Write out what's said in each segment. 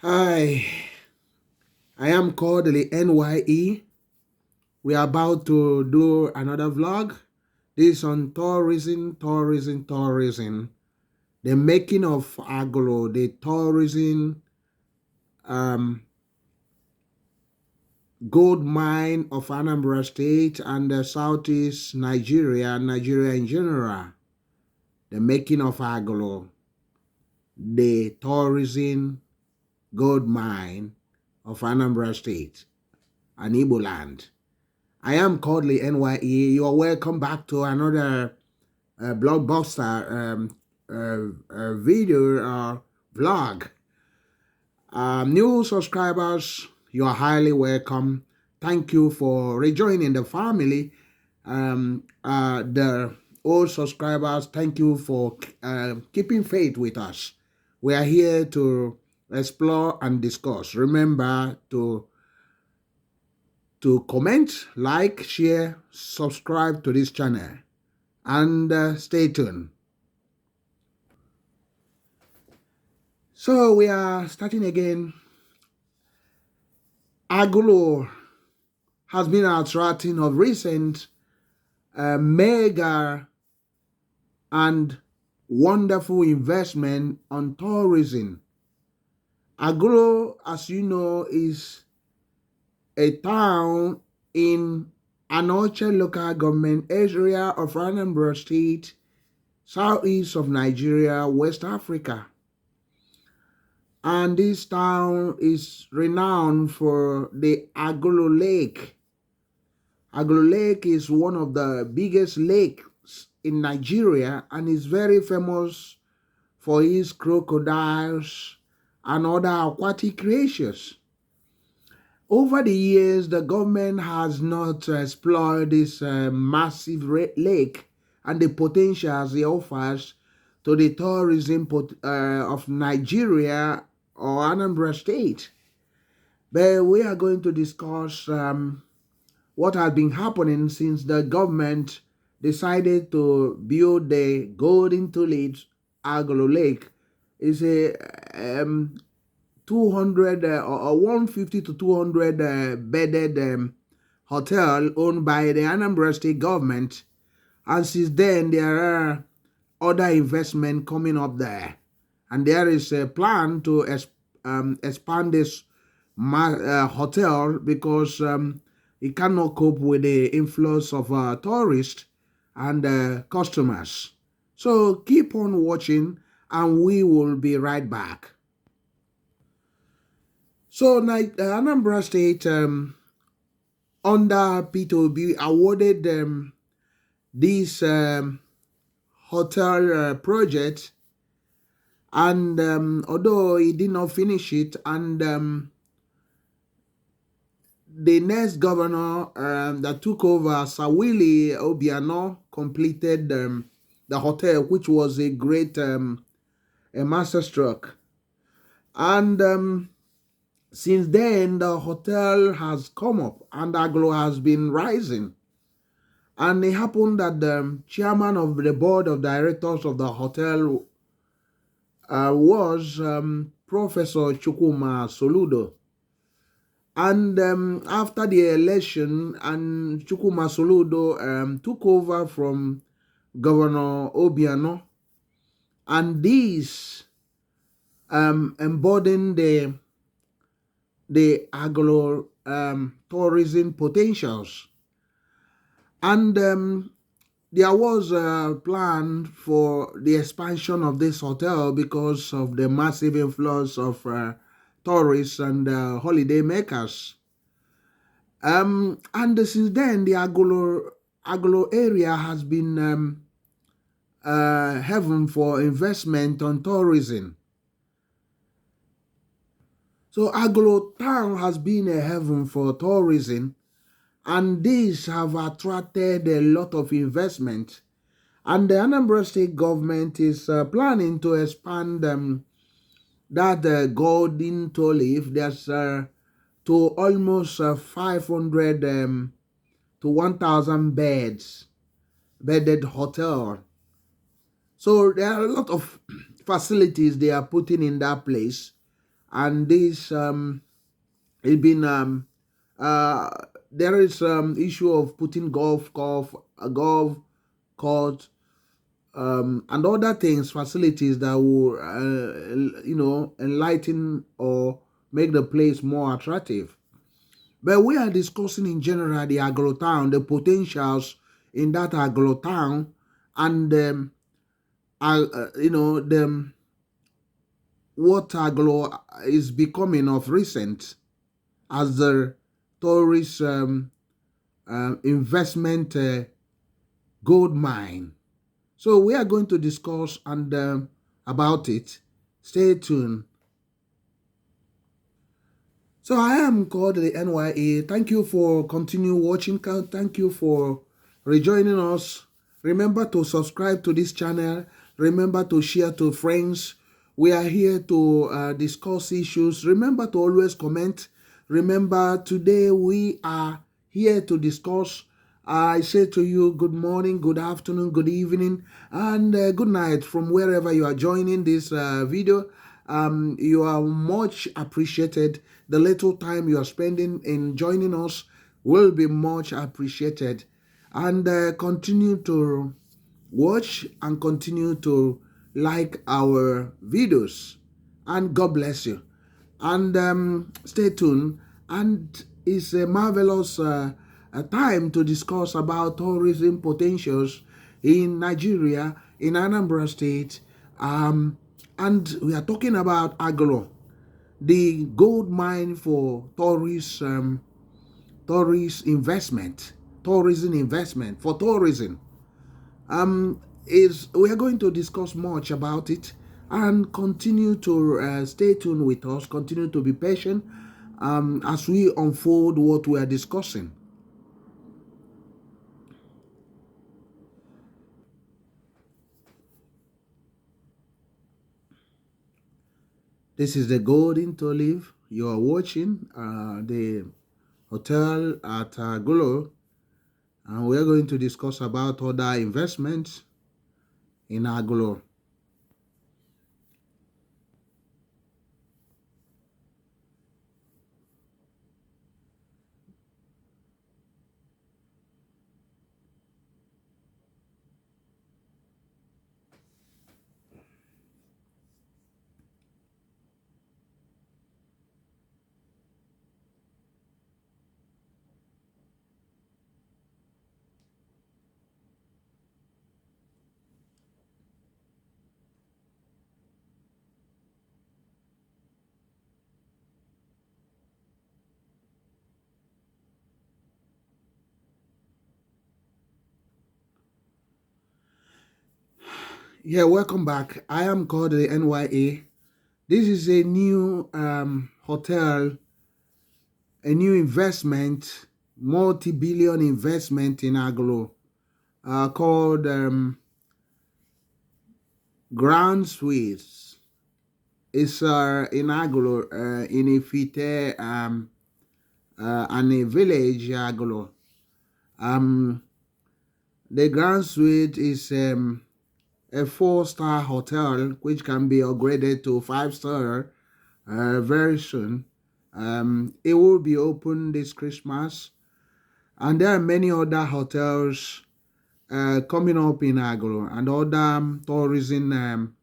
Hi, I am Kodili-nye. We are about to do another vlog. This on tourism. The making of Agulu, the tourism gold mine of Anambra State and the Southeast Nigeria in general. The making of Agulu, the tourism gold mine of Anambra State and Igbo land. I am Kodili-nye. You are welcome back to another blockbuster video vlog. New subscribers, you are highly welcome. Thank you for rejoining the family. The old subscribers, thank you for keeping faith with us. We are here to explore and discuss. Remember to comment, like, share, subscribe to this channel, and stay tuned. So we are starting again. Agulu has been attracting of recent mega and wonderful investment on tourism. Agulu, as you know, is a town in Anoche local government area of Anambra State, southeast of Nigeria, West Africa. And this town is renowned for the Agulu Lake. Agulu Lake is one of the biggest lakes in Nigeria and is very famous for its crocodiles and other aquatic creatures. Over the years, the government has not explored this massive lake and the potentials it offers to the tourism of Nigeria or Anambra State. But we are going to discuss what has been happening since the government decided to build the Golden Tulip Agulu Lake. It's a 200 or 150 to 200 bedded hotel owned by the Anambra State government, and since then there are other investment coming up there, and there is a plan to expand this hotel because it cannot cope with the influx of tourists and customers. So keep on watching and we will be right back. So Anambra State under P2B awarded this hotel project, and although he did not finish it, and the next governor that took over, Sawili Obiano, completed the hotel, which was a great a masterstroke. And since then, the hotel has come up and Agulu has been rising. And it happened that the chairman of the board of directors of the hotel was Professor Soludo. And after the election, and Soludo took over from Governor Obiano, and these embodying the Agulu tourism potentials. And there was a plan for the expansion of this hotel because of the massive influx of tourists and holiday makers. And since then, the Agulu area has been heaven for investment on tourism. So Agulu town has been a heaven for tourism, and these have attracted a lot of investment. And the Anambra State government is planning to expand that golden tulip. There's to almost 500 to 1,000 bedded hotel. So there are a lot of facilities they are putting in that place, and this it been uh, there is issue of putting golf court and other things, facilities that will enlighten or make the place more attractive. But we are discussing in general the agro town, the potentials in that agro town, and the what agro is becoming of recent as the tourist investment gold mine. So we are going to discuss and about it. Stay tuned. So I am called the NYA. Thank you for continue watching. Thank you for rejoining us. Remember to subscribe to this channel. Remember to share to friends. We are here to discuss issues. Remember to always comment. Remember, today we are here to discuss. I say to you good morning, good afternoon, good evening, and good night from wherever you are joining this video. You are much appreciated. The little time you are spending in joining us will be much appreciated. And continue to watch and continue to like our videos. And God bless you. And stay tuned. And it's a marvelous a time to discuss about tourism potentials in Nigeria, in Anambra State. And we are talking about Agulu, the gold mine for tourism investment for tourism. Is we are going to discuss much about it and continue to stay tuned with us. Continue to be patient as we unfold what we are discussing. This is the Golden to Live. You are watching the hotel at Agulu, and we are going to discuss about other investments in Agulu. Yeah, welcome back. I am called the NYA. This is a new hotel, a new investment, multi-billion investment in Agulu, called Grand Suites. It's in Agulu, in Ifite, and a village, Agulu. The Grand Suite is a 4-star hotel which can be upgraded to 5-star very soon. It will be open this Christmas, and there are many other hotels coming up in Agulu and other tourism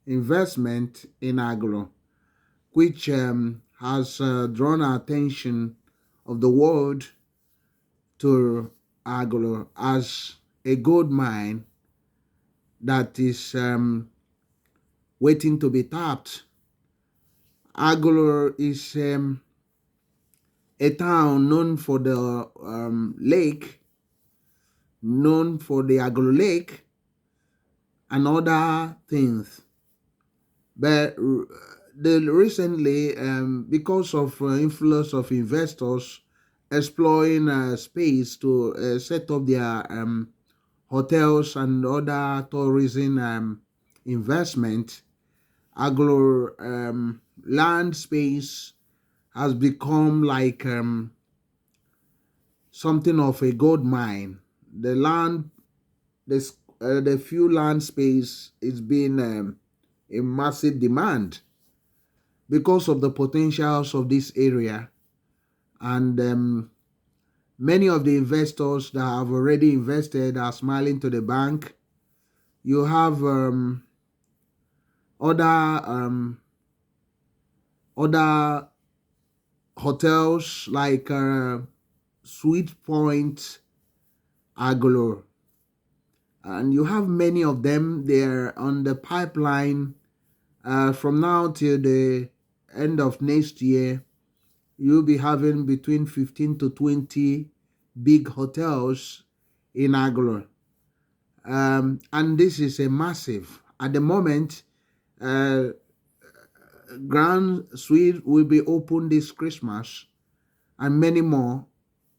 investment in Agulu, which has drawn attention of the world to Agulu as a gold mine that is waiting to be tapped. Agulu is a town known for the lake, known for the Agulu Lake and other things. But recently, because of influx of investors exploring space to set up their hotels and other tourism investment, Aglo land space has become like something of a gold mine. The land, the few land space is being a massive demand. because of the potentials of this area. And many of the investors that have already invested are smiling to the bank. You have other hotels like Sweet Point, Agulu, and you have many of them. They're on the pipeline. From now till the end of next year, you'll be having between 15 to 20 big hotels in Agulu. And this is a massive. At the moment, uh, Grand Suite will be open this Christmas, and many more.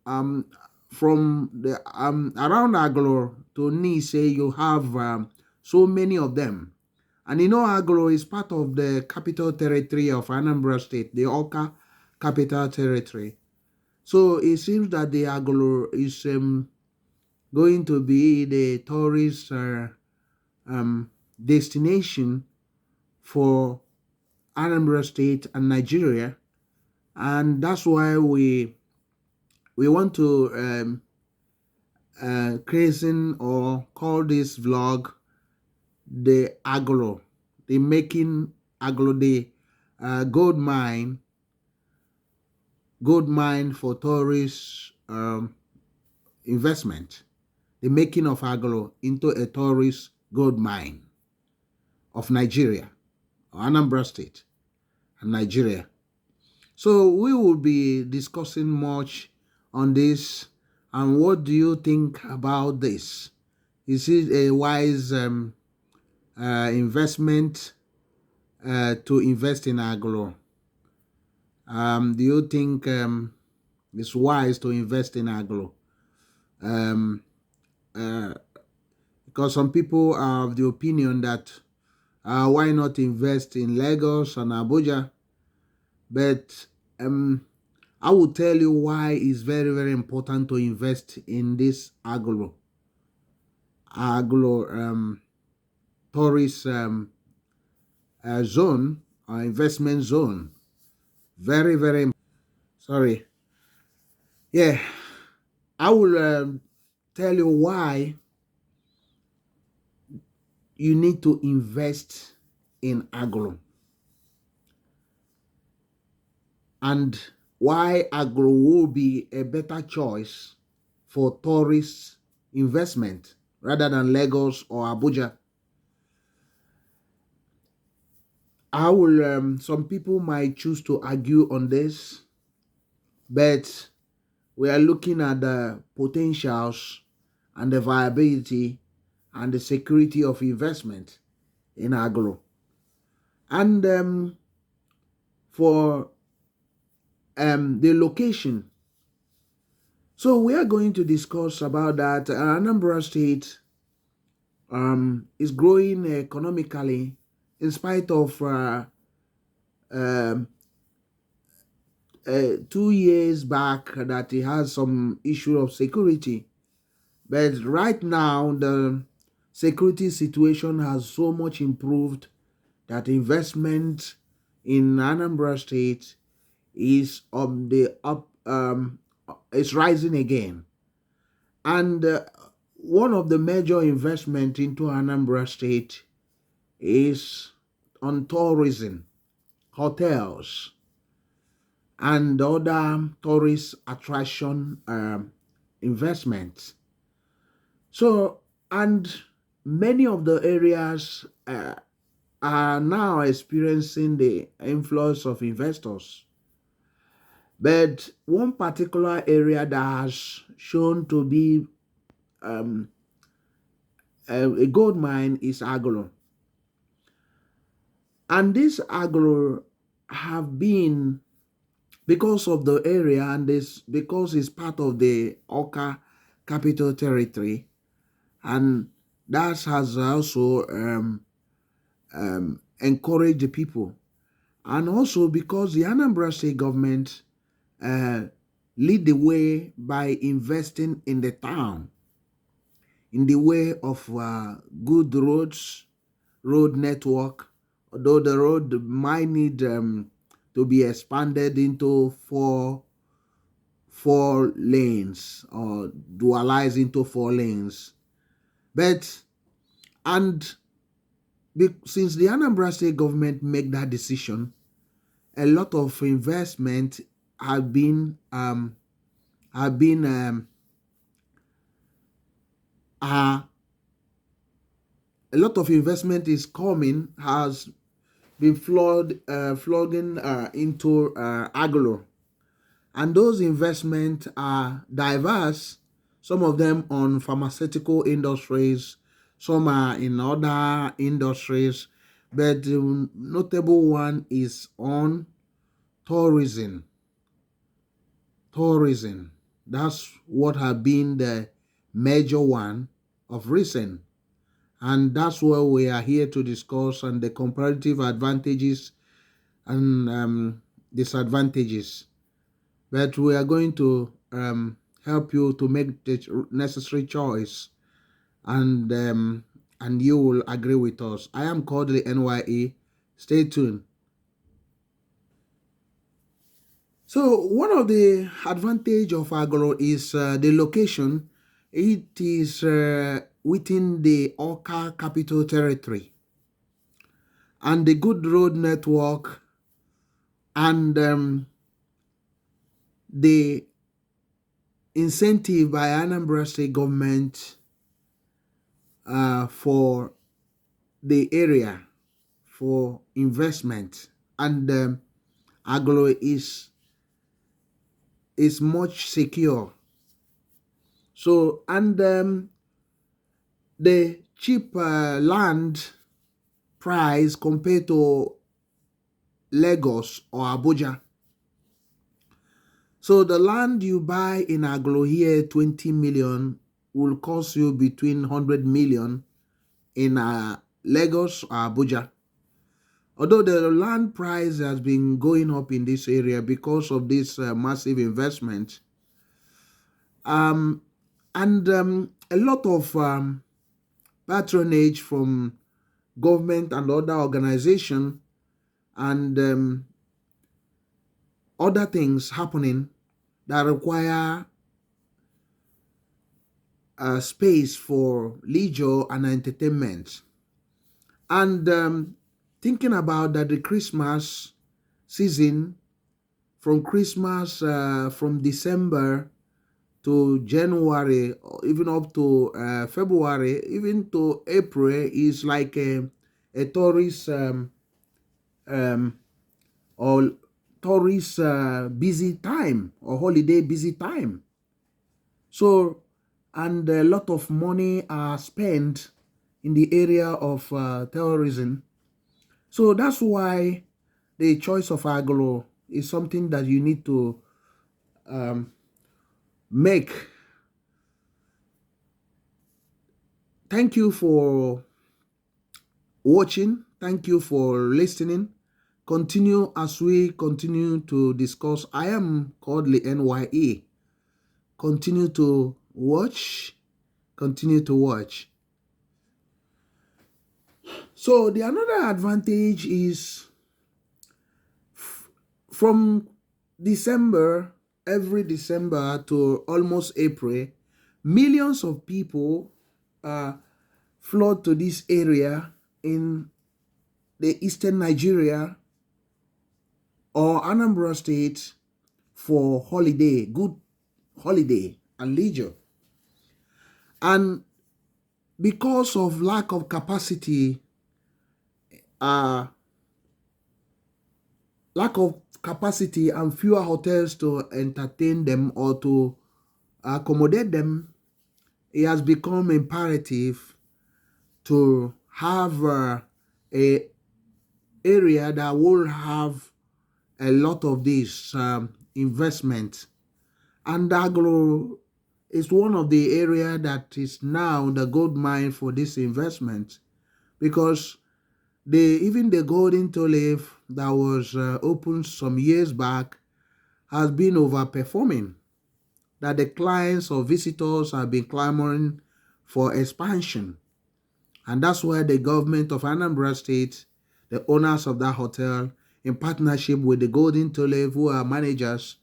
Um, from the around Aglo to Nice, you have so many of them. And Aglo is part of the capital territory of Anambra State, the Oka capital territory. So it seems that the Aglo is going to be the tourist destination for Anambra State and Nigeria, and that's why we want to christen or call this vlog the Agulu, the making Agulu, the gold mine for tourist investment, the making of Agulu into a tourist gold mine of Nigeria, or Anambra State and Nigeria. So we will be discussing much on this. And what do you think about this? Is it a wise investment to invest in Agulu? Do you think it's wise to invest in Agulu? Um, uh, because some people are of the opinion that why not invest in Lagos and Abuja? But I will tell you why it's very, very important to invest in this Agulu tourist zone or investment zone. Very, very sorry. Yeah, I will tell you why you need to invest in Agulu and why Agulu will be a better choice for tourist investment rather than Lagos or Abuja. I will. Some people might choose to argue on this, but we are looking at the potentials and the viability and the security of investment in Agulu. And for the location, so we are going to discuss about that. Anambra State is growing economically in spite of 2 years back that it has some issue of security. But right now, the security situation has so much improved that investment in Anambra State is on the up, it's rising again. And one of the major investment into Anambra State is on tourism, hotels, and other tourist attraction investments. So, and many of the areas are now experiencing the influx of investors. But one particular area that has shown to be a gold mine is Agulu. And this Agulu have been, because of the area and this, because it's part of the Oka capital territory, and that has also encouraged the people. And also because the Anambra State government lead the way by investing in the town, in the way of good roads, road network, although the road might need to be expanded into four lanes, or dualized into 4 lanes. But and since the Anambra state government made that decision, a lot of investment have been have been a lot of investment is coming, has been flooding into Agulu. And those investments are diverse, some of them on pharmaceutical industries, some are in other industries, but the notable one is on tourism. Tourism. That's what has been the major one of recent. And that's what we are here to discuss, and the comparative advantages and disadvantages. But we are going to help you to make the necessary choice, and you will agree with us. I am Kodili-nye. Stay tuned. So one of the advantage of Agulu is the location. It is within the Awka Capital Territory, and the good road network, and the incentive by Anambra state government for the area for investment, and Agulu is much secure. So, and the cheap land price compared to Lagos or Abuja. So the land you buy in Agulu here, 20 million, will cost you between 100 million in Lagos or Abuja. Although the land price has been going up in this area because of this massive investment, and a lot of patronage from government and other organizations, and other things happening that require space for leisure and entertainment. And thinking about that, the Christmas season, from Christmas, from December to January, or even up to February, even to April, is like a tourist or tourist busy time, or holiday busy time. So, and a lot of money are spent in the area of tourism. So that's why the choice of Agulu is something that you need to make. Thank you for watching. Thank you for listening. Continue as we continue to discuss. I am Kodili-nye. Continue to watch. Continue to watch. So the another advantage is from December, every December to almost April, millions of people flood to this area in the eastern Nigeria or Anambra state for holiday, good holiday and leisure. And because of lack of capacity, and fewer hotels to entertain them or to accommodate them, it has become imperative to have a area that will have a lot of this investment. And Agulu is one of the area that is now the gold mine for this investment, because even the golden tulip that was opened some years back has been overperforming, that the clients or visitors have been clamoring for expansion. And that's why the government of Anambra State, the owners of that hotel, in partnership with the Golden-nye, who are managers,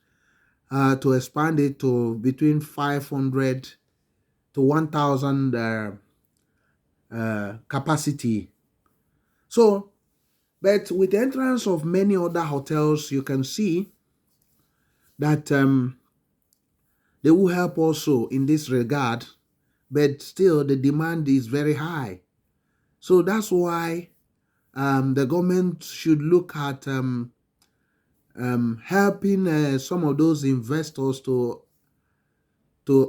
to expand it to between 500 to 1,000 capacity. So, but with the entrance of many other hotels, you can see that they will help also in this regard, but still the demand is very high. So that's why the government should look at helping some of those investors to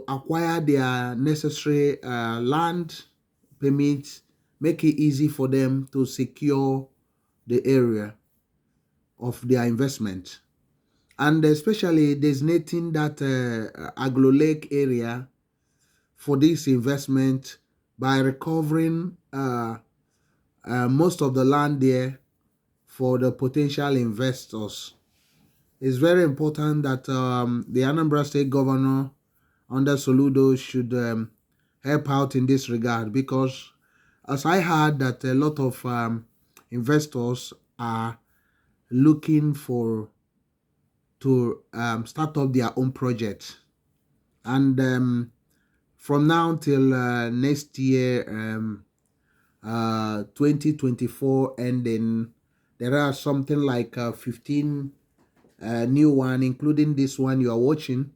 acquire their necessary land permits, make it easy for them to secure the area of their investment, and especially designating that Agulu Lake area for this investment by recovering most of the land there for the potential investors. It's very important that the Anambra State Governor under Soludo should help out in this regard, because as I heard that a lot of investors are looking to start up their own project, and from now till next year 2024 ending, there are something like 15 new one, including this one you are watching,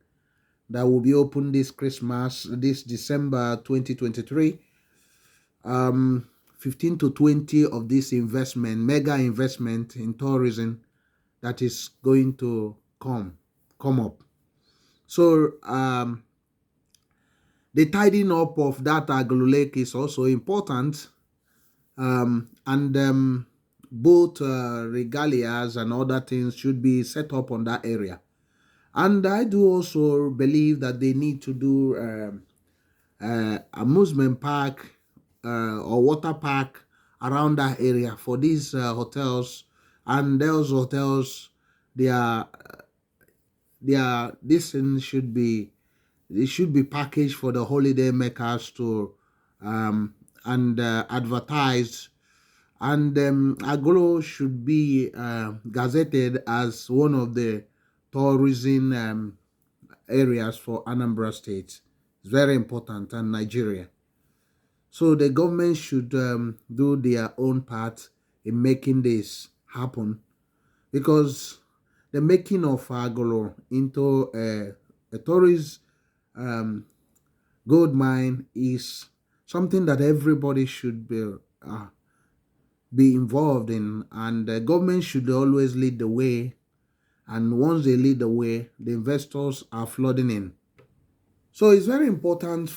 that will be open this Christmas, this December 2023. 15 to 20 of this investment, mega investment in tourism, that is going to come up. So the tidying up of that Agulu Lake is also important, and both regalias and other things should be set up on that area. And I do also believe that they need to do amusement park or water park around that area for these hotels. And those hotels, this thing should be, it should be packaged for the holiday makers to and advertised. And Agulu should be gazetted as one of the tourism areas for Anambra State. It's very important, and Nigeria. So the government should do their own part in making this happen, because the making of Agulu into a tourist gold mine is something that everybody should be involved in, and the government should always lead the way. And once they lead the way, the investors are flooding in. So it's very important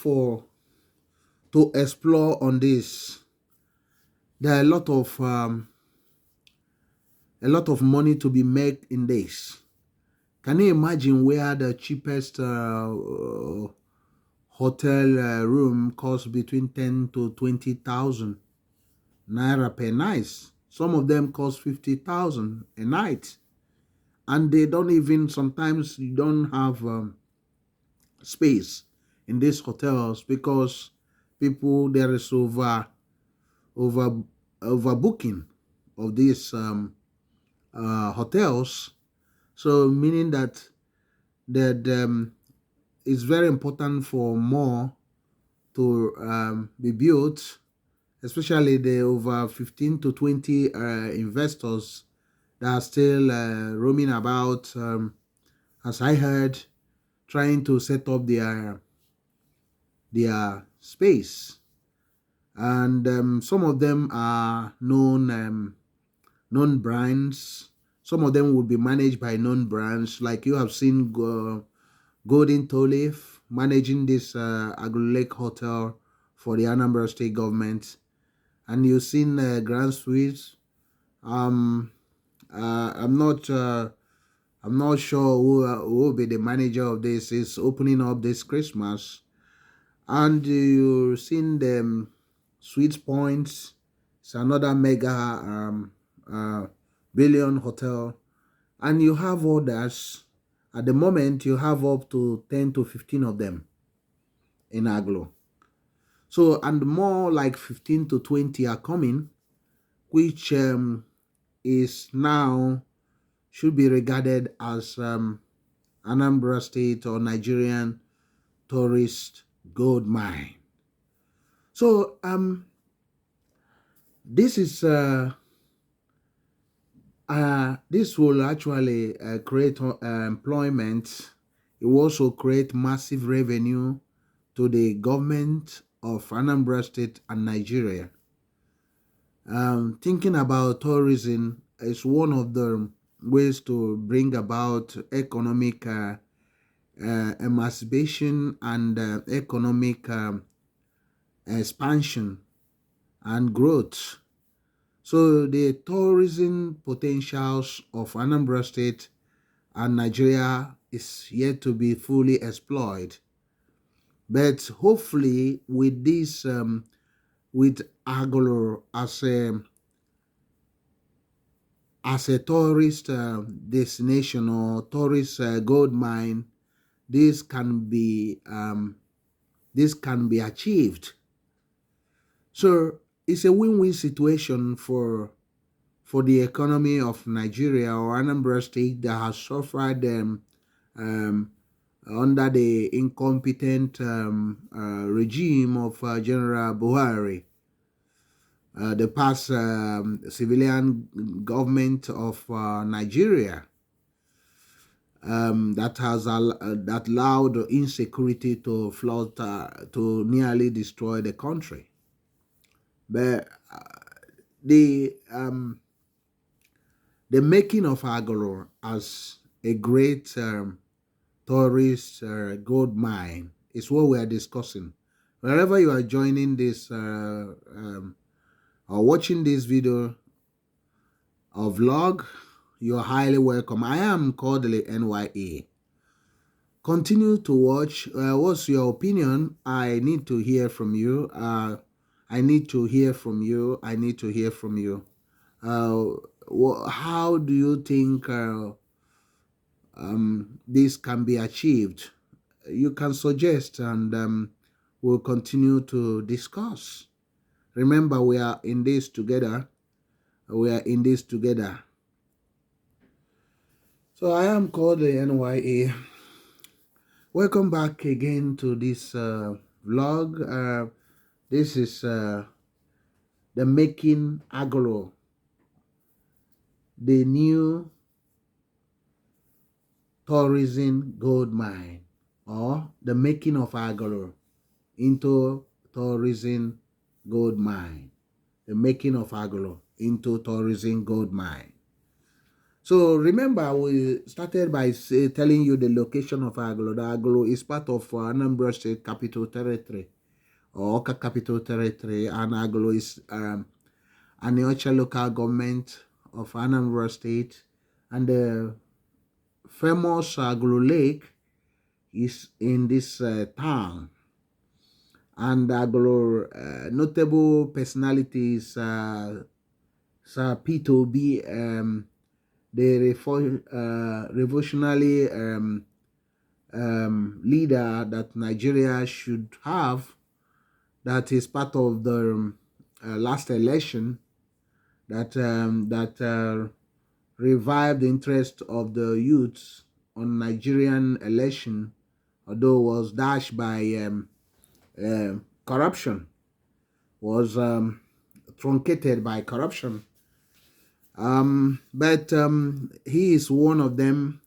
to explore on this. There are a lot of money to be made in this. Can you imagine where the cheapest hotel room costs between 10 to 20,000 naira per night? Some of them cost 50,000 a night, and they don't even, sometimes you don't have space in these hotels, because there is overbooking of these hotels. So meaning that it's very important for more to be built, especially the over 15 to 20 investors that are still roaming about, as I heard, trying to set up their space. And some of them are known brands. Some of them will be managed by known brands, like you have seen Golden-nye managing this Agulu Lake Hotel for the Anambra State government, and you've seen Grand Suites. I'm not sure who will be the manager of this. Is opening up this Christmas, and you've seen the Sweets Points. It's another mega billion hotel, and you have others. At the moment, you have up to 10 to 15 of them in Agulu. So, and more like 15 to 20 are coming, which is now should be regarded as Anambra State or Nigerian tourist gold mine. So this is this will actually create employment. It will also create massive revenue to the government of Anambra State and Nigeria. Thinking about tourism is one of the ways to bring about economic emancipation and economic expansion and growth. So the tourism potentials of Anambra State and Nigeria is yet to be fully exploited. But hopefully, with this, with Agulu as a tourist destination or tourist gold mine, this can be achieved. So it's a win-win situation for the economy of Nigeria or Anambra State that has suffered um, under the incompetent regime of General Buhari, the past civilian government of Nigeria, that allowed insecurity to flood to nearly destroy the country. But the making of Agulu as a great tourist gold mine is what we are discussing. Wherever you are joining this or watching this video or vlog, you're highly welcome. I am Kodili-nye. Continue to watch. What's your opinion? I need to hear from you. I need to hear from you. I need to hear from you. How do you think this can be achieved? You can suggest, and we'll continue to discuss. Remember, we are in this together. We are in this together. So I am Kodili-nye. Welcome back again to this vlog. This is the making Agulu, the new tourism gold mine, or the making of Agulu into tourism gold mine. The making of Agulu into tourism gold mine. So remember, we started by telling you the location of Agulu. The Agulu is part of Anambra State Capital Territory, or Oka Capital Territory, and Agulu is Aniocha local government of Anambra State, and the famous Agulu Lake is in this town. And Agulu notable personalities, Sir P2B, the revolutionary leader that Nigeria should have, that is part of the last election, that revived the interest of the youths on Nigerian election, although was dashed by corruption, was truncated by corruption. But he is one of them.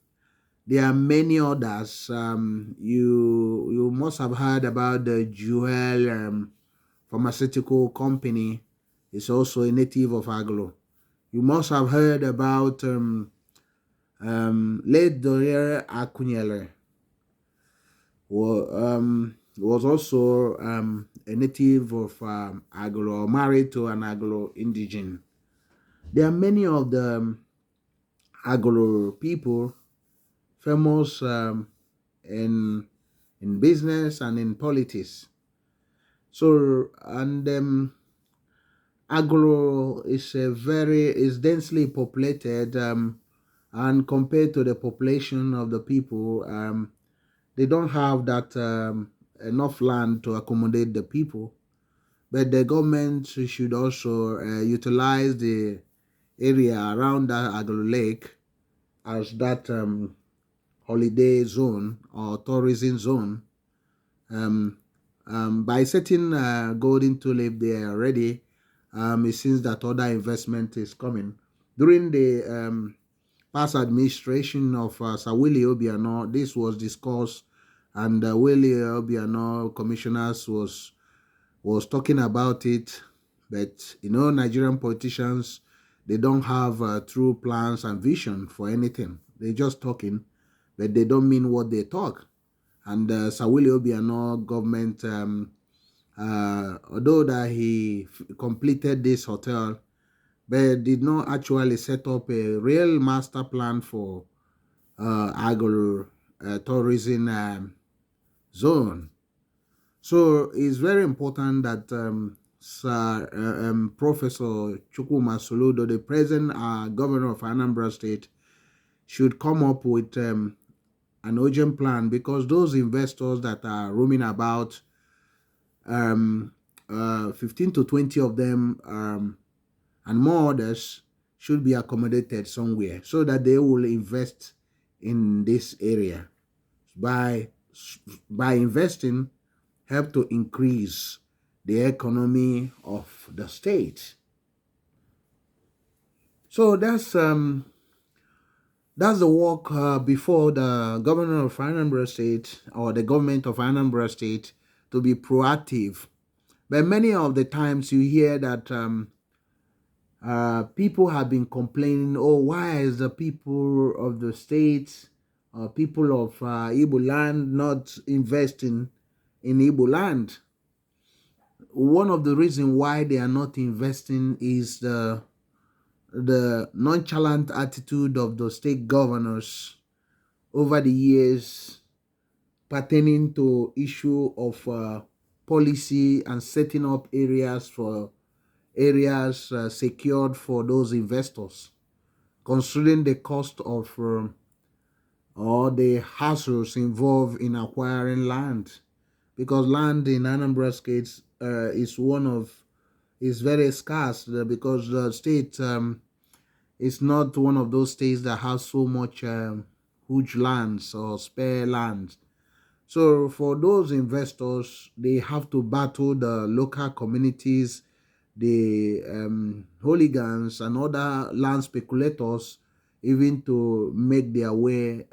There are many others. You must have heard about the Jewel pharmaceutical company. It's also a native of Agulu. You must have heard about late Doria Akunyele. Was also a native of Agulu, married to an Agulu indigene. There are many of the Agulu people famous in business and in politics. So, and Agulu is densely populated, and compared to the population of the people, they don't have that enough land to accommodate the people. But the government should also utilize the area around that Agulu Lake as that holiday zone or tourism zone. Um, by setting golden tulip there already, it seems that other investment is coming. During the past administration of Sir Willie Obiano, this was discussed, and Willie Obiano commissioners was talking about it. But Nigerian politicians, they don't have true plans and vision for anything. They're just talking, but they don't mean what they talk. And Sir Willie Obiano government, although that he completed this hotel, but did not actually set up a real master plan for agro tourism zone. So it's very important that Sir Professor Chukwuma Soludo, the present governor of Anambra State, should come up with an urgent plan, because those investors that are roaming about, 15 to 20 of them and more others, should be accommodated somewhere so that they will invest in this area. By investing, help to increase the economy of the state. So that's the work before the governor of Anambra State or the government of Anambra State to be proactive. But many of the times you hear that people have been complaining, oh, why is the people of the state, people of Igbo land not investing in Igbo land? One of the reasons why they are not investing is the nonchalant attitude of the state governors over the years pertaining to issue of policy and setting up areas secured for those investors, considering the cost of or the hassles involved in acquiring land, because land in Anambra State is very scarce, because the state is not one of those states that has so much huge lands or spare lands. So for those investors, they have to battle the local communities, the hooligans and other land speculators, even to make their way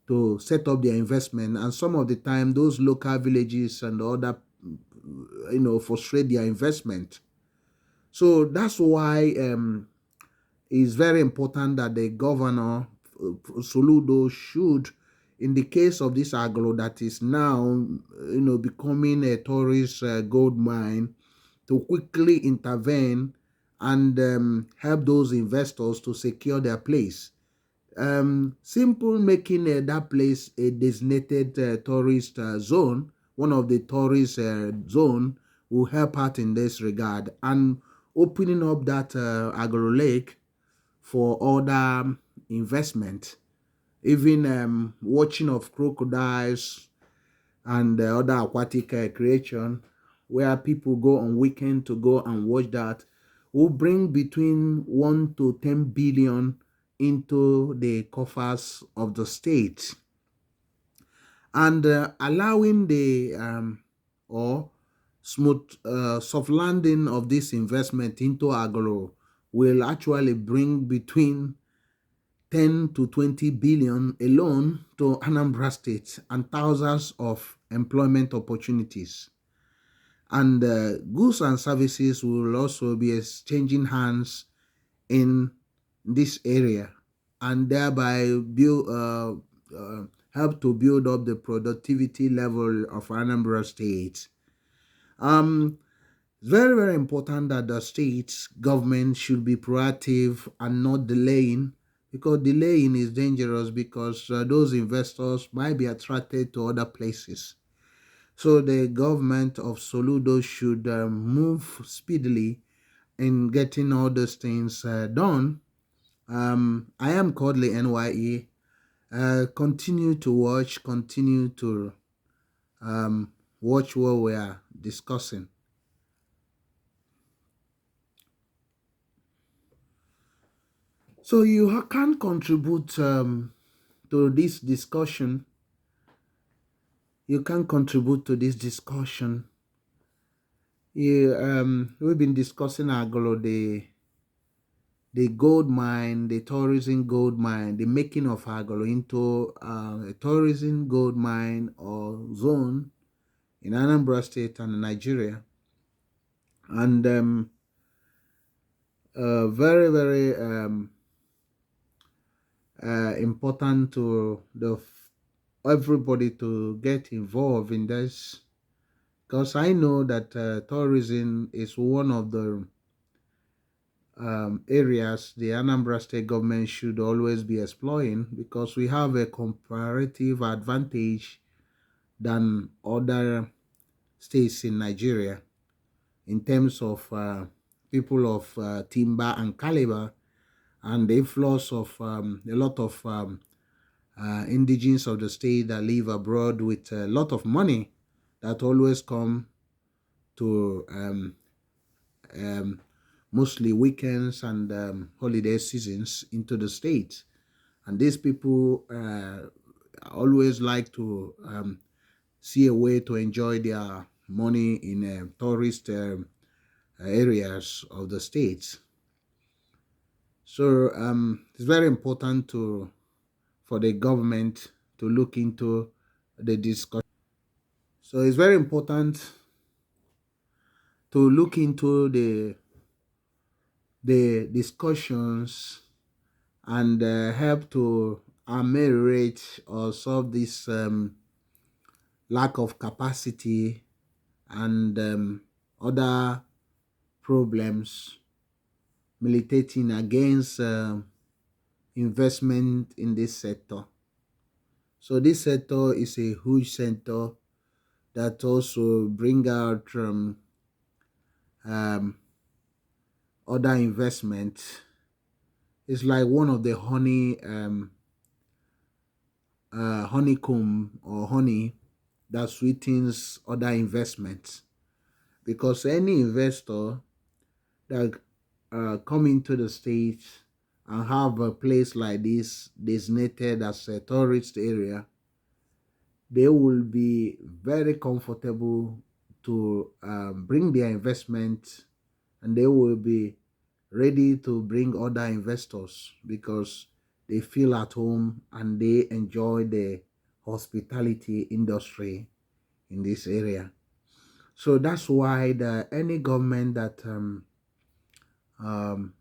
to set up their investment. And some of the time, those local villages and other, frustrate their investment. So that's why it's very important that the governor, Soludo, should, in the case of this Agulu that is now, becoming a tourist gold mine, to quickly intervene and help those investors to secure their place. Simple making that place a designated tourist zone, one of the tourist zone, will help out in this regard, and opening up that Agulu Lake for other investment, even watching of crocodiles and other aquatic creation, where people go on weekend to go and watch that, will bring between 1 to 10 billion into the coffers of the state. And allowing the or smooth soft landing of this investment into Agulu will actually bring between 10 to 20 billion alone to Anambra State, and thousands of employment opportunities. And goods and services will also be exchanging hands in this area, and thereby help to build up the productivity level of Anambra State. It's very, very important that the state government should be proactive and not delaying, because delaying is dangerous, because those investors might be attracted to other places. So the government of Soludo should move speedily in getting all those things done. I am Kodili-nye. Continue to watch what we are discussing. So you can contribute to this discussion. You can contribute to this discussion. We've been discussing Agolo, the gold mine, the tourism gold mine, the making of Agolo into a tourism gold mine or zone in Anambra State and Nigeria. And very, very important to everybody to get involved in this, because I know that tourism is one of the areas the Anambra State government should always be exploring, because we have a comparative advantage than other states in Nigeria in terms of people of timber and caliber, and the influence of a lot of indigenes of the state that live abroad with a lot of money that always come to mostly weekends and holiday seasons into the state. And these people always like to see a way to enjoy their money in tourist areas of the states. So it's very important for the government to look into the discussion. So it's very important to look into the discussions and help to ameliorate or solve this lack of capacity and other problems militating against investment in this sector. So this sector is a huge sector that also bring out other investment. It's like one of the honeycomb or honey that sweetens other investments, because any investor that come into the States and have a place like this designated as a tourist area, they will be very comfortable to bring their investment, and they will be ready to bring other investors because they feel at home and they enjoy the hospitality industry in this area. So that's why any government that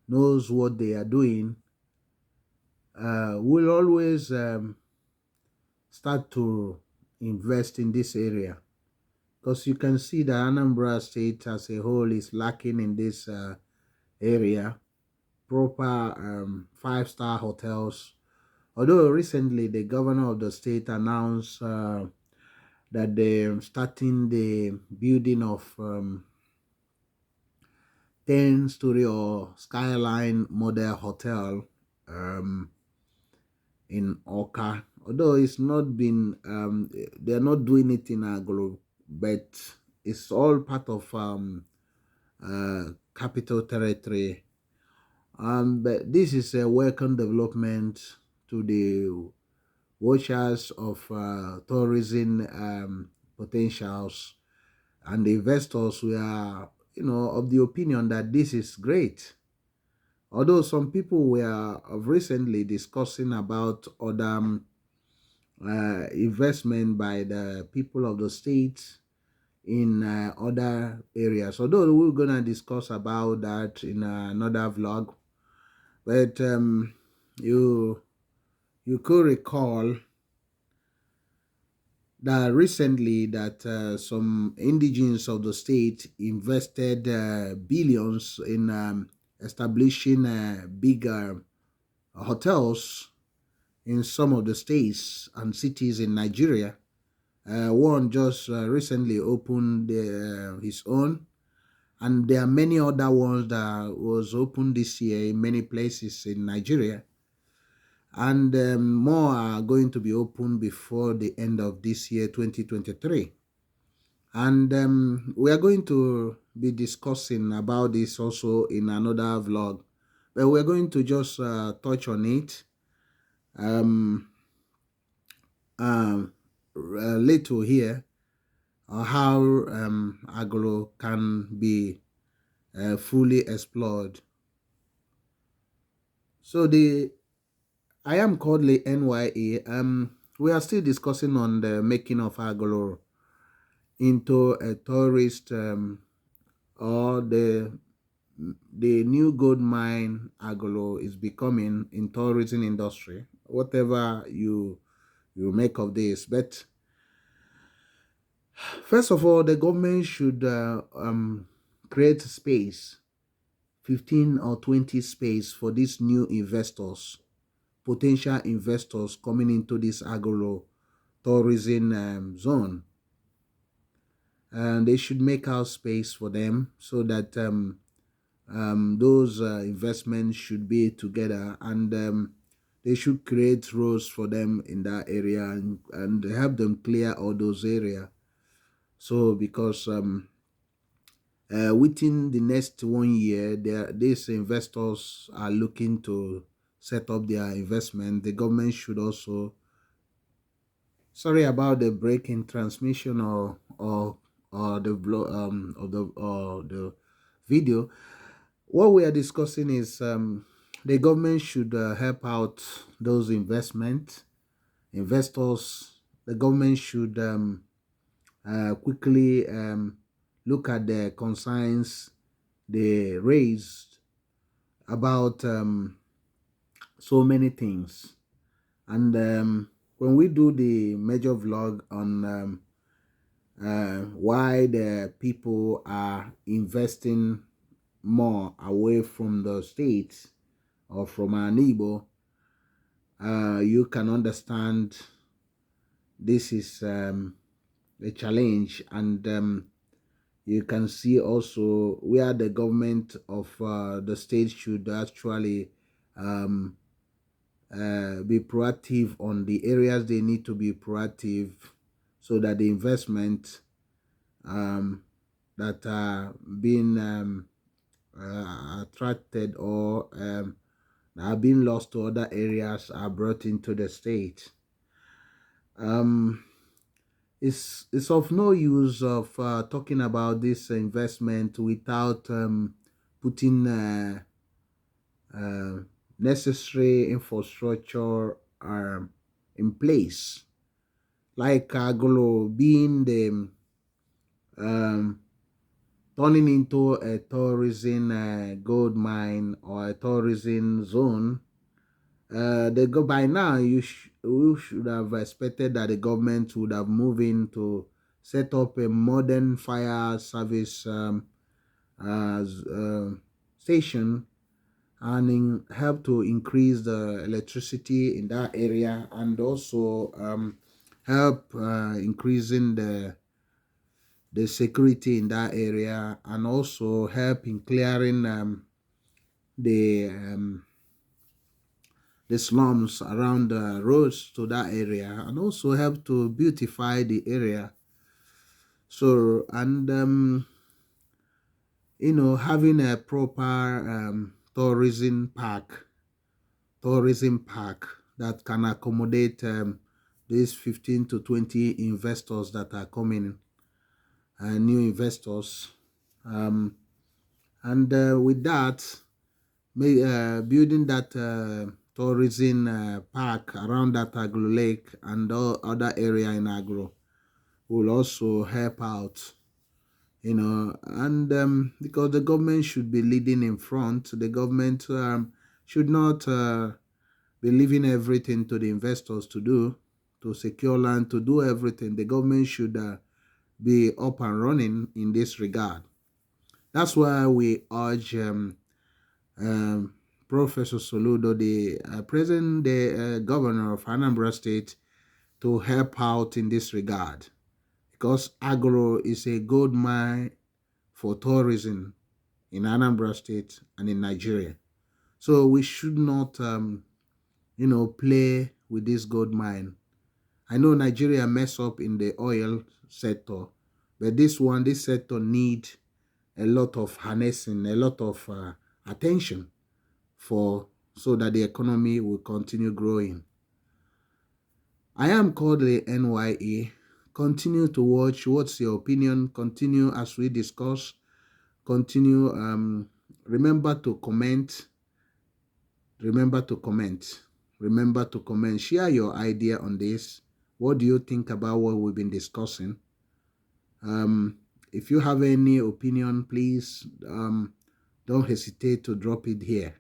knows what they are doing will always start to invest in this area, because you can see that Anambra State as a whole is lacking in this area, proper five-star hotels. Although recently the governor of the state announced that they're starting the building of 10-story or skyline model hotel in Oka. Although it's not been, they're not doing it in Agulu, but it's all part of capital territory. But this is a welcome development to the watchers of tourism potentials, and the investors were, of the opinion that this is great. Although some people were recently discussing about other investment by the people of the state in other areas. Although we're gonna discuss about that in another vlog, but you could recall that recently that some indigenes of the state invested billions in establishing bigger hotels in some of the states and cities in Nigeria. One just recently opened his own, and there are many other ones that was opened this year in many places in Nigeria, and more are going to be opened before the end of this year 2023. And we are going to be discussing about this also in another vlog, but we're going to just touch on it um, little here, how Agulu can be fully explored. So I am Kodili-nye. We are still discussing on the making of Agulu into a tourist or the new gold mine Agulu is becoming in tourism industry. Whatever you make of this, but first of all, the government should create space, 15 or 20 space for these new investors, potential investors coming into this Agulu tourism zone. And they should make out space for them so that those investments should be together, and they should create roads for them in that area, and help them clear all those areas. So because within the next 1 year, these investors are looking to set up their investment. The government should also, sorry about the break in transmission or the the video. What we are discussing is the government should help out those investors. The government should quickly look at the concerns they raised about so many things. And when we do the major vlog on why the people are investing more away from the states or from our neighbor, you can understand this is a challenge, and you can see also where the government of the state should actually be proactive on the areas they need to be proactive, so that the investment that are being attracted or are being lost to other areas are brought into the state. It's of no use of talking about this investment without putting necessary infrastructure in place, like Agulu being the turning into a tourism gold mine or a tourism zone. They go by now. We should have expected that the government would have moved in to set up a modern fire service station, and help to increase the electricity in that area, and also help increasing the security in that area, and also help in clearing the slums around the roads to that area, and also help to beautify the area. So, and having a proper tourism park that can accommodate these 15 to 20 investors that are coming, new investors, and with that, building that tourism park around that Agulu Lake and other area in Agulu will also help out, and because the government should be leading in front. The government should not be leaving everything to the investors to do, to secure land, to do everything. The government should be up and running in this regard. That's why we urge Professor Soludo, the president, the governor of Anambra State, to help out in this regard, because Agulu is a gold mine for tourism in Anambra State and in Nigeria. So we should not, play with this gold mine. I know Nigeria mess up in the oil sector, but this sector need a lot of harnessing, a lot of attention so that the economy will continue growing. I am Kodili-nye. Continue to watch. What's your opinion? Continue as we discuss. Continue. Remember to comment. Remember to comment. Remember to comment. Share your idea on this. What do you think about what we've been discussing? If you have any opinion, please don't hesitate to drop it here.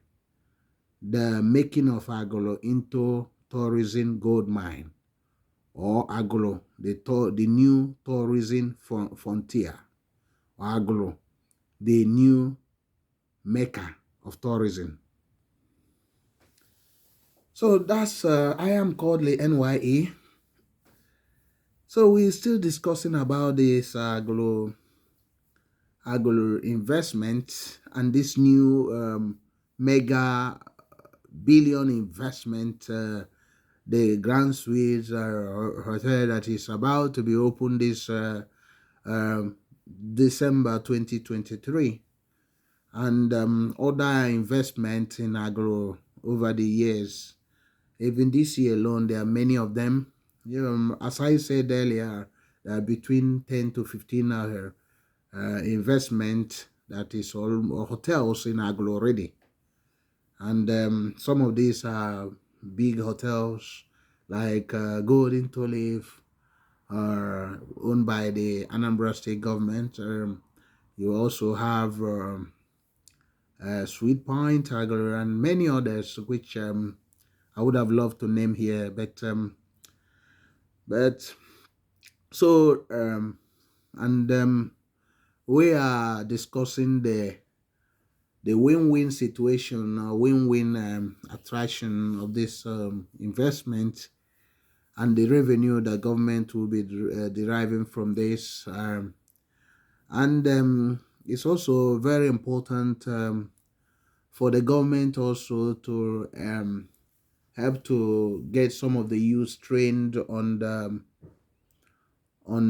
The making of Agulu into tourism gold mine, or Agulu, the new tourism frontier, or Agulu, the new mecca of tourism. So that's I am Kodili-nye. So we're still discussing about this Agulu investment and this new mega billion investment, the Grand Suites hotel that is about to be opened this December 2023, and other investment in Agulu over the years. Even this year alone, there are many of them. As I said earlier, there are between 10 to 15 investment that is all hotels in Agulu already. And some of these are big hotels like Golden-nye are owned by the Anambra state government. You also have Sweet Point, and many others, which I would have loved to name here, but so we are discussing the win-win situation, win-win attraction of this investment and the revenue the government will be deriving from this. And it's also very important for the government also to help to get some of the youth trained on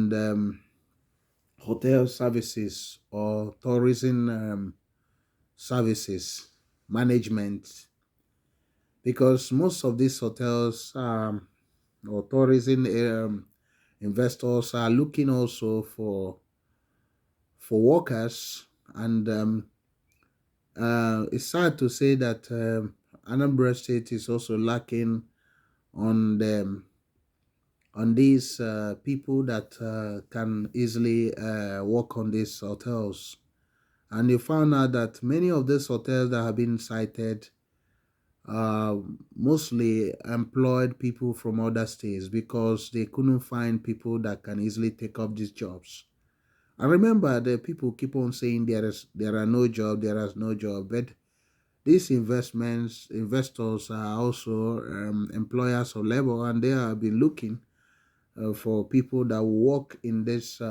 the hotel services or tourism services management, because most of these hotels or tourism investors are looking also for workers, and it's sad to say that Anambra State is also lacking on these people that can easily work on these hotels. And you found out that many of these hotels that have been cited mostly employed people from other states because they couldn't find people that can easily take up these jobs. I remember the people keep on saying there are no job, there is no job, but these investors are also employers of labor, and they have been looking for people that work in this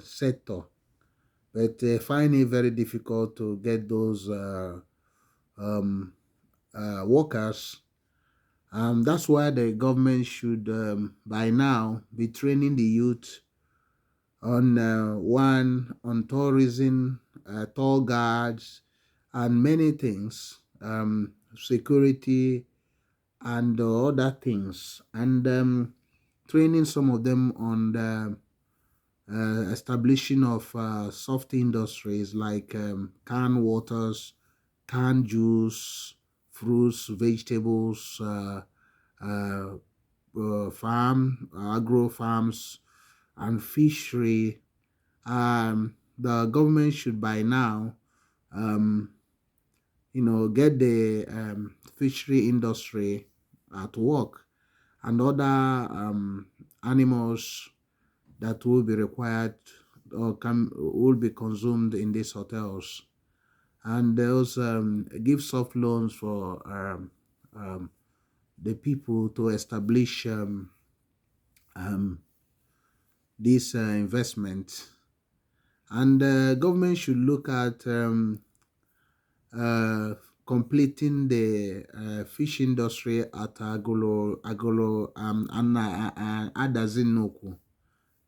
sector, but they find it very difficult to get those workers. That's why the government should by now be training the youth on on tourism, tour guides, and many things, security and other things, and training some of them on the establishing of soft industries like canned waters, canned juice, fruits, vegetables, agro farms, and fishery. The government should by now, get the fishery industry at work, and other animals that will be required or will be consumed in these hotels. And those give soft loans for the people to establish this investment. And the government should look at completing the fish industry at Agulu and Adazinoku,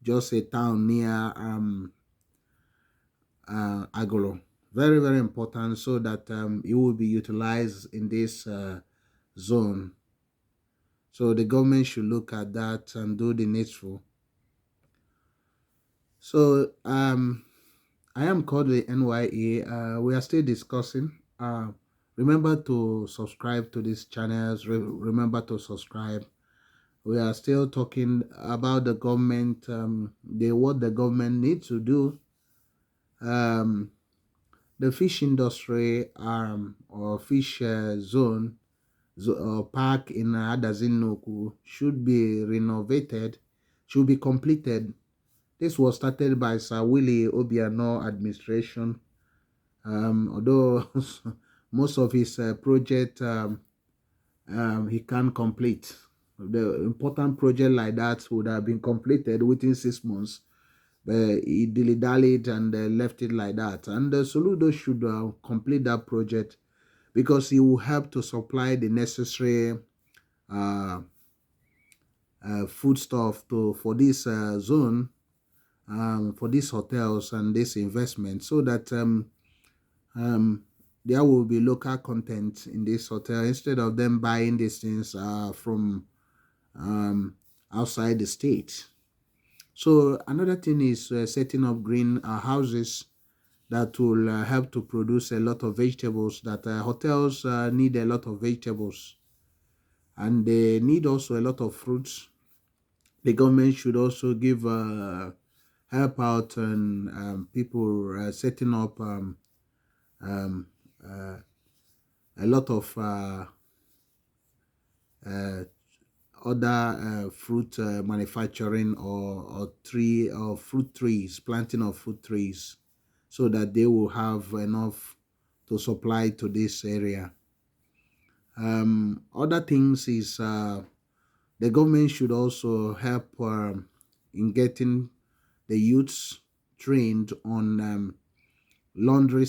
just a town near Agulu. Very, very important, so that it will be utilized in this zone. So the government should look at that and do the needful. So I am Kodili-nye. We are still discussing. Remember to subscribe to these channels. Remember to subscribe. We are still talking about the government, what the government needs to do. Um, the fish industry or fish zone or park in Adazinoku should be renovated, should be completed. This was started by Sir Willie Obiano administration, although most of his project he can't complete. The important project like that would have been completed within 6 months, but he dilly-dallied and left it like that. And Soludo should complete that project because it will help to supply the necessary uh, foodstuff for this zone, for these hotels and this investment, so that there will be local content in this hotel instead of them buying these things from outside the state. So another thing is setting up green houses that will help to produce a lot of vegetables. That hotels need a lot of vegetables, and they need also a lot of fruits. The government should also give help out and people setting up um, uh, a lot of uh, other fruit manufacturing or tree or fruit trees, planting of fruit trees, so that they will have enough to supply to this area. Other things is the government should also help in getting the youths trained on laundry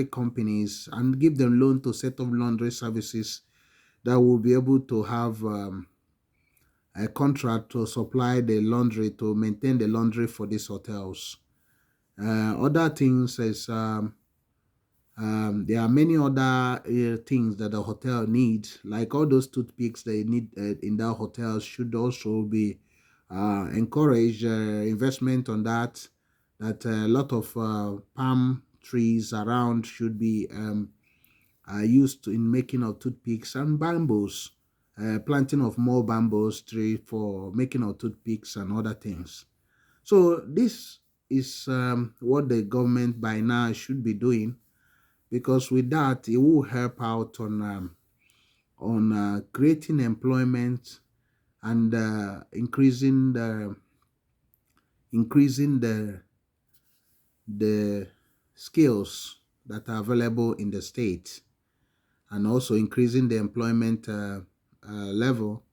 companies, and give them loan to set up laundry services that will be able to have a contract to supply the laundry, to maintain the laundry for these hotels. Other things is there are many other things that the hotel needs, like all those toothpicks they need in that hotel should also be encouraged investment on that. That a lot of palm trees around should be used in making of toothpicks, and bamboos, planting of more bamboos tree for making of toothpicks and other things. So this is what the government by now should be doing, because with that it will help out on creating employment and increasing the skills that are available in the state, and also increasing the employment level,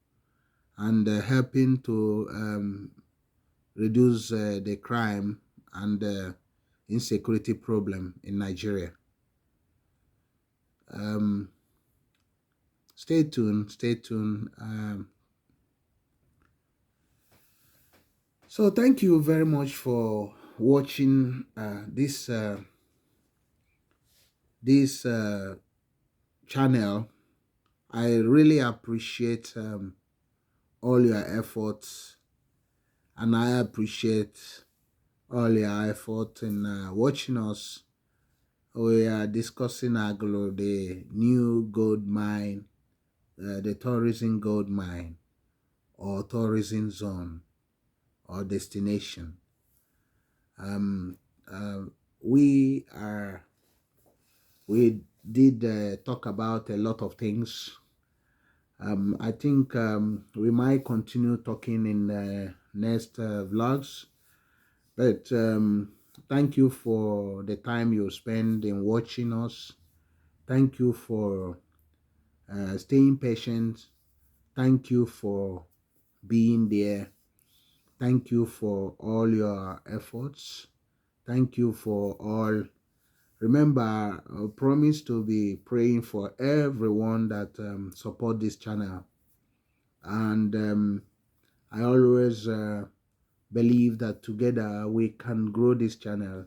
and helping to reduce the crime and insecurity problem in Nigeria. Um, Stay tuned, stay tuned. So thank you very much for watching this channel. I really appreciate all your efforts, and I appreciate all your effort in watching us. We are discussing Agulu, the new gold mine, the tourism gold mine or tourism zone or destination. Um, uh, we did talk about a lot of things. I think we might continue talking in the next vlogs, but thank you for the time you spend in watching us. Thank you for staying patient. Thank you for being there. Thank you for all your efforts. Thank you for all. Remember, I promise to be praying for everyone that support this channel. And I always believe that together we can grow this channel.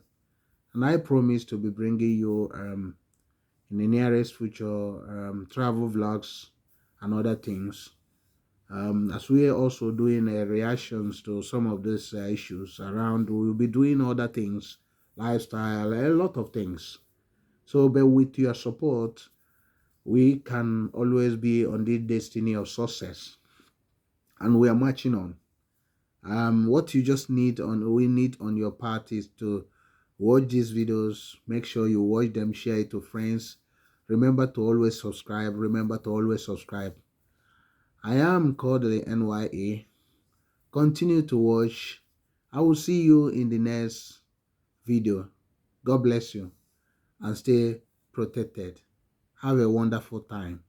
And I promise to be bringing you in the nearest future travel vlogs and other things. As we are also doing reactions to some of these issues around, we'll be doing other things, lifestyle, a lot of things. So, but with your support, we can always be on the destiny of success, and we are marching on. What you just need on, we need on your part is to watch these videos. Make sure you watch them, share it to friends. Remember to always subscribe. Remember to always subscribe. I am Kodili-nye. Continue to watch. I will see you in the next video. God bless you and stay protected. Have a wonderful time.